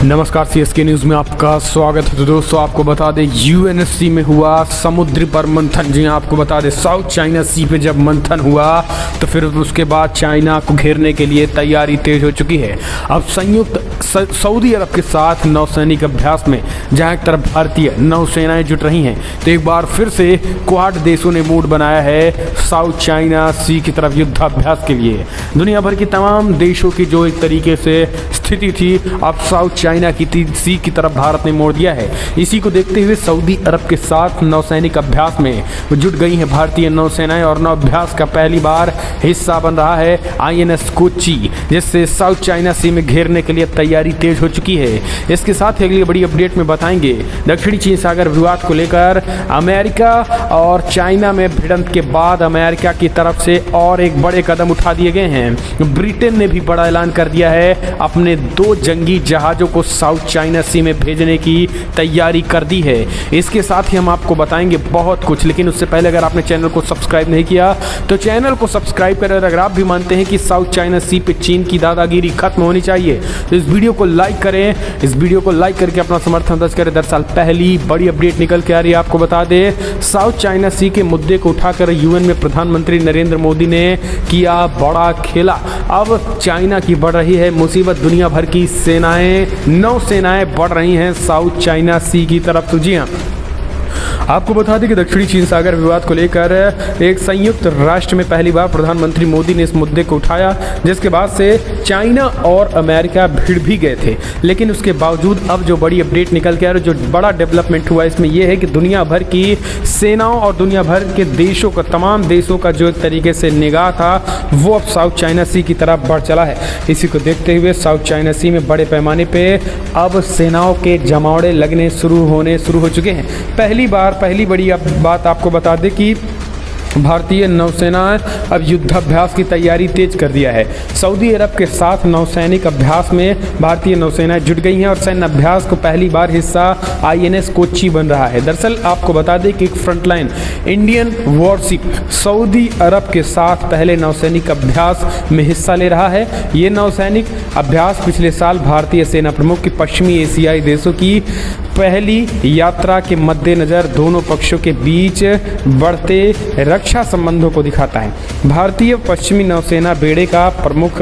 नमस्कार, CSK news में आपका स्वागत है। तो दोस्तों, आपको बता दें यूएनएससी में हुआ समुद्र पर मंथन। जी आपको बता दें, साउथ चाइना सी पे जब मंथन हुआ तो फिर उसके बाद चाइना को घेरने के लिए तैयारी तेज हो चुकी है। अब संयुक्त सऊदी अरब के साथ नौसैनिक अभ्यास में जहाँ एक तरफ भारतीय नौसेनाएं जुट रही हैं, तो एक बार फिर से क्वाड देशों ने मूड बनाया है साउथ चाइना सी की तरफ युद्धाभ्यास के लिए। दुनिया भर की तमाम देशों की जो एक तरीके से स्थिति थी, अब साउथ चाइना की सी की तरफ भारत ने मोड़ दिया है। इसी को देखते हुए सऊदी अरब के साथ नौसैनिक अभ्यास में जुट गई हैं भारतीय नौसेनाएं और नौ अभ्यास का पहली बार हिस्सा बन रहा है आईएनएस कोची, जिससे साउथ चाइना सी में घेरने के लिए तैयारी तेज हो चुकी है। इसके साथ ही अगली बड़ी अपडेट में बताएंगे दक्षिणी चीन सागर विवाद को लेकर अमेरिका और चाइना में भिड़ंत के बाद अमेरिका की तरफ से और एक बड़े कदम उठा दिए गए हैं। ब्रिटेन ने भी बड़ा ऐलान कर दिया है, अपने 2 जंगी जहाजों को साउथ चाइना सी में भेजने की तैयारी कर दी है। इसके साथ ही हम आपको बताएंगे बहुत कुछ, लेकिन उससे पहले अगर आपने चैनल को सब्सक्राइब नहीं किया तो चैनल को सब्सक्राइब करें। अगर आप भी मानते हैं कि साउथ चाइना सी पे चीन की दादागिरी खत्म होनी चाहिए तो इस वीडियो को लाइक करें। इस वीडियो को लाइक करके अपना समर्थन दर्ज करें। दरअसल पहली बड़ी अपडेट निकल के आ रही है। आपको बता दें, साउथ चाइना सी के मुद्दे को उठाकर यूएन में प्रधानमंत्री नरेंद्र मोदी ने किया बड़ा खेला। अब चाइना की बढ़ रही है मुसीबत, दुनिया भर की नौसेनाएं बढ़ रही हैं साउथ चाइना सी की तरफ। तो जी हाँ, आपको बता दें कि दक्षिणी चीन सागर विवाद को लेकर एक संयुक्त राष्ट्र में पहली बार प्रधानमंत्री मोदी ने इस मुद्दे को उठाया, जिसके बाद से चाइना और अमेरिका भिड़ भी गए थे। लेकिन उसके बावजूद अब जो बड़ी अपडेट निकल के आ रही है, जो बड़ा डेवलपमेंट हुआ इसमें यह है कि दुनिया भर की सेनाओं और दुनिया भर के देशों का, तमाम देशों का जो एक तरीके से निगाह था वो अब साउथ चाइना सी की तरफ बढ़ चला है। इसी को देखते हुए साउथ चाइना सी में बड़े पैमाने पर अब सेनाओं के जमावड़े लगने शुरू हो चुके हैं। पहली बड़ी बात आपको बता दें कि भारतीय नौसेना अब युद्धाभ्यास की तैयारी तेज कर दिया है। सऊदी अरब के साथ नौसैनिक अभ्यास में भारतीय नौसेनाएं जुट गई हैं और सैन्य अभ्यास को पहली बार हिस्सा आईएनएस कोची बन रहा है। दरअसल आपको बता दें कि एक फ्रंटलाइन इंडियन वॉरशिप सऊदी अरब के साथ पहले नौसैनिक अभ्यास में हिस्सा ले रहा है। ये नौसैनिक अभ्यास पिछले साल भारतीय सेना प्रमुख की पश्चिमी एशियाई देशों की पहली यात्रा के मद्देनजर दोनों पक्षों के बीच बढ़ते रक्षा संबंधों को दिखाता है। भारतीय पश्चिमी नौसेना बेड़े का प्रमुख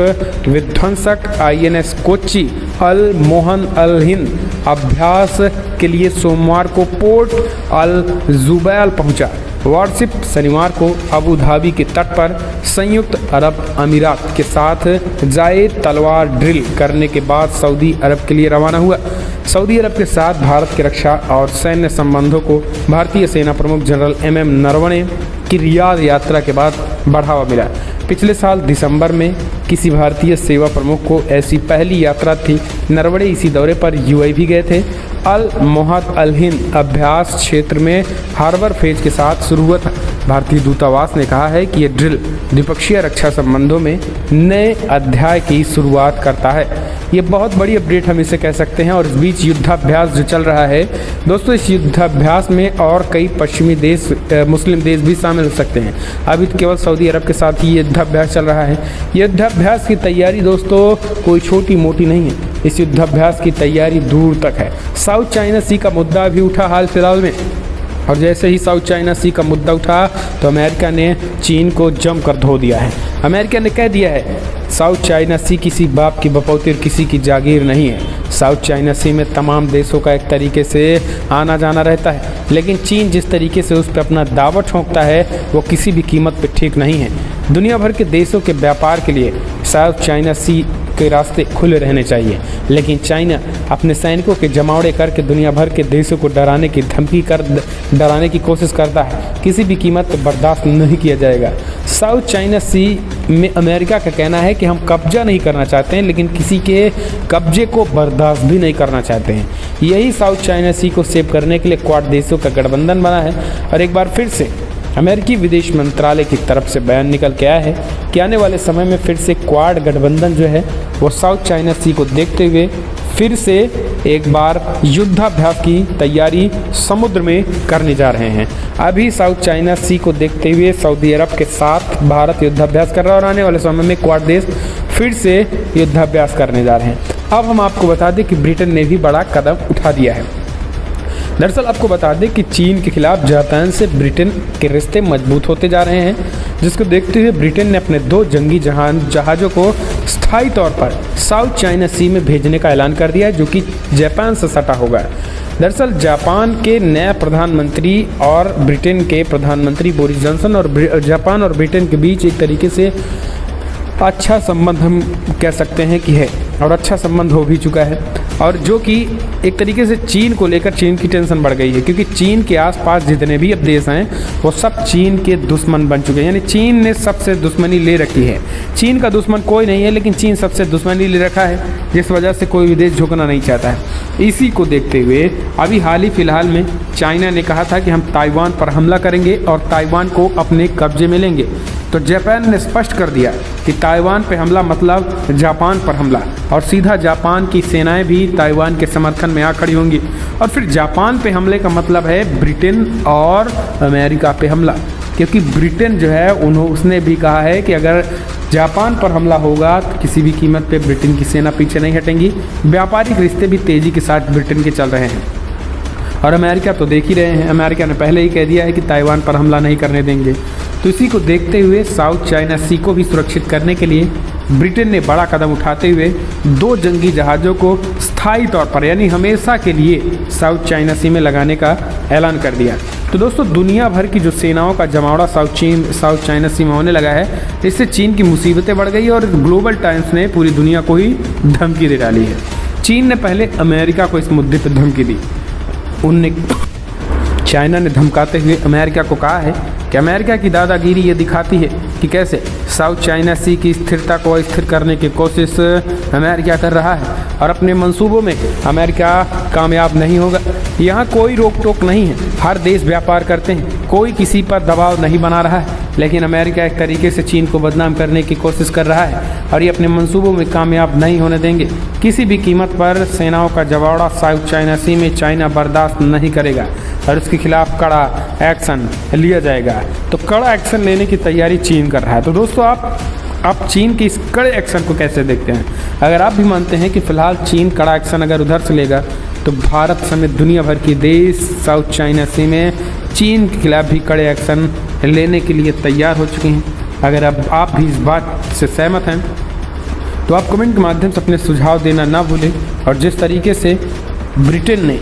विध्वंसक आईएनएस कोची अल मोहन अल हिंद अभ्यास के लिए सोमवार को पोर्ट अल जुबैल पहुंचा। वॉरशिप शनिवार को अबू धाबी के तट पर संयुक्त अरब अमीरात के साथ जायद तलवार ड्रिल करने के बाद सऊदी अरब के लिए रवाना हुआ। सऊदी अरब के साथ भारत के रक्षा और सैन्य संबंधों को भारतीय सेना प्रमुख जनरल एमएम नरवणे की रियाद यात्रा के बाद बढ़ावा मिला। पिछले साल दिसंबर में किसी भारतीय सेवा प्रमुख को ऐसी पहली यात्रा थी। नरवणे इसी दौरे पर यूएई भी गए थे। अल मोहद अल हिंद अभ्यास क्षेत्र में हार्बर फेज के साथ शुरू हुआ था। भारतीय दूतावास ने कहा है कि यह ड्रिल द्विपक्षीय रक्षा संबंधों में नए अध्याय की शुरुआत करता है। ये बहुत बड़ी अपडेट हम इसे कह सकते हैं। और इस बीच युद्धाभ्यास जो चल रहा है दोस्तों, इस युद्धाभ्यास में और कई पश्चिमी देश, मुस्लिम देश भी शामिल हो सकते हैं। अभी तो केवल सऊदी अरब के साथ ही युद्धाभ्यास चल रहा है। युद्धाभ्यास की तैयारी दोस्तों कोई छोटी मोटी नहीं है। इस युद्धाभ्यास की तैयारी दूर तक है। साउथ चाइना सी का मुद्दा भी उठा हाल फिलहाल में, और जैसे ही साउथ चाइना सी का मुद्दा उठा तो अमेरिका ने चीन को जमकर धो दिया है। अमेरिका ने कह दिया है साउथ चाइना सी किसी बाप की बपौती और किसी की जागीर नहीं है। साउथ चाइना सी में तमाम देशों का एक तरीके से आना जाना रहता है, लेकिन चीन जिस तरीके से उस पर अपना दावा ठोंकता है वो किसी भी कीमत पर ठीक नहीं है। दुनिया भर के देशों के व्यापार के लिए साउथ चाइना सी के रास्ते खुले रहने चाहिए, लेकिन चाइना अपने सैनिकों के जमावड़े करके दुनिया भर के देशों को डराने की कोशिश करता है। किसी भी कीमत पर बर्दाश्त नहीं किया जाएगा। साउथ चाइना सी में अमेरिका का कहना है कि हम कब्जा नहीं करना चाहते हैं, लेकिन किसी के कब्जे को बर्दाश्त भी नहीं करना चाहते हैं। यही साउथ चाइना सी को सेव करने के लिए क्वाड देशों का गठबंधन बना है। और एक बार फिर से अमेरिकी विदेश मंत्रालय की तरफ से बयान निकल के आया है कि आने वाले समय में फिर से क्वाड गठबंधन जो है वो साउथ चाइना सी को देखते हुए फिर से एक बार युद्धाभ्यास की तैयारी समुद्र में करने जा रहे हैं। अभी साउथ चाइना सी को देखते हुए सऊदी अरब के साथ भारत युद्धाभ्यास कर रहा है और आने वाले समय में क्वाड देश फिर से युद्धाभ्यास करने जा रहे हैं। अब हम आपको बता दें कि ब्रिटेन ने भी बड़ा कदम उठा दिया है। दरअसल आपको बता दें कि चीन के खिलाफ जापान से ब्रिटेन के रिश्ते मजबूत होते जा रहे हैं, जिसको देखते हुए ब्रिटेन ने अपने 2 जंगी जहाज़ों को स्थायी तौर पर साउथ चाइना सी में भेजने का ऐलान कर दिया है, जो कि जापान से सटा होगा। दरअसल जापान के नए प्रधानमंत्री और ब्रिटेन के प्रधानमंत्री बोरिस जॉनसन और जापान और ब्रिटेन के बीच एक तरीके से अच्छा संबंध हम कह सकते हैं कि है, और अच्छा संबंध हो भी चुका है, और जो कि एक तरीके से चीन को लेकर चीन की टेंशन बढ़ गई है, क्योंकि चीन के आसपास जितने भी अब देश हैं वो सब चीन के दुश्मन बन चुके हैं। यानी चीन ने सबसे दुश्मनी ले रखी है। चीन का दुश्मन कोई नहीं है, लेकिन चीन सबसे दुश्मनी ले रखा है, जिस वजह से कोई भी देश झुकना नहीं चाहता है। इसी को देखते हुए अभी हाल ही फिलहाल में चाइना ने कहा था कि हम ताइवान पर हमला करेंगे और ताइवान को अपने कब्जे में लेंगे। तो जापान ने स्पष्ट कर दिया कि ताइवान पे हमला मतलब जापान पर हमला, और सीधा जापान की सेनाएं भी ताइवान के समर्थन में आ खड़ी होंगी। और फिर जापान पे हमले का मतलब है ब्रिटेन और अमेरिका पे हमला, क्योंकि ब्रिटेन जो है उसने भी कहा है कि अगर जापान पर हमला होगा तो किसी भी कीमत पे ब्रिटेन की सेना पीछे नहीं हटेंगी। व्यापारिक रिश्ते भी तेज़ी के साथ ब्रिटेन के चल रहे हैं, और अमेरिका तो देख ही रहे हैं, अमेरिका ने पहले ही कह दिया है कि ताइवान पर हमला नहीं करने देंगे। तो इसी को देखते हुए साउथ चाइना सी को भी सुरक्षित करने के लिए ब्रिटेन ने बड़ा कदम उठाते हुए 2 जंगी जहाज़ों को स्थायी तौर पर यानी हमेशा के लिए साउथ चाइना सी में लगाने का ऐलान कर दिया। तो दोस्तों, दुनिया भर की जो सेनाओं का जमावड़ा साउथ चाइना सी में होने लगा है, इससे चीन की मुसीबतें बढ़ गई और ग्लोबल टाइम्स ने पूरी दुनिया को ही धमकी दे डाली है। चीन ने पहले अमेरिका को इस मुद्दे पर धमकी दी। चाइना ने धमकाते हुए अमेरिका को कहा है कि अमेरिका की दादागिरी ये दिखाती है कि कैसे साउथ चाइना सी की स्थिरता को अस्थिर करने की कोशिश अमेरिका कर रहा है, और अपने मंसूबों में अमेरिका कामयाब नहीं होगा। यहाँ कोई रोक टोक नहीं है, हर देश व्यापार करते हैं, कोई किसी पर दबाव नहीं बना रहा है, लेकिन अमेरिका एक तरीके से चीन को बदनाम करने की कोशिश कर रहा है, और ये अपने मंसूबों में कामयाब नहीं होने देंगे। किसी भी कीमत पर सेनाओं का जवाड़ा साउथ चाइना सी में चाइना बर्दाश्त नहीं करेगा और उसके खिलाफ कड़ा एक्शन लिया जाएगा। तो कड़ा एक्शन लेने की तैयारी चीन कर रहा है। तो दोस्तों, आप चीन के इस कड़े एक्शन को कैसे देखते हैं? अगर आप भी मानते हैं कि फ़िलहाल चीन कड़ा एक्शन अगर उधर से लेगा, तो भारत समेत दुनिया भर के देश साउथ चाइना सी में चीन के खिलाफ भी कड़े एक्शन लेने के लिए तैयार हो चुके हैं। अगर अब आप भी इस बात से सहमत हैं तो आप कमेंट के माध्यम से अपने सुझाव देना ना भूलें। और जिस तरीके से ब्रिटेन ने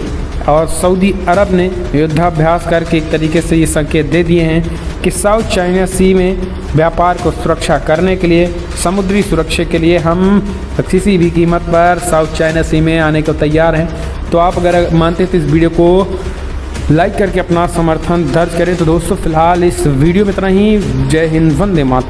और सऊदी अरब ने युद्धाभ्यास करके एक तरीके से ये संकेत दे दिए हैं कि साउथ चाइना सी में व्यापार को सुरक्षा करने के लिए, समुद्री सुरक्षा के लिए हम किसी भी कीमत पर साउथ चाइना सी में आने को तैयार हैं। तो आप अगर मानते हैं तो इस वीडियो को लाइक करके अपना समर्थन दर्ज करें। तो दोस्तों, फिलहाल इस वीडियो में इतना ही। जय हिंद, वंदे मातरम।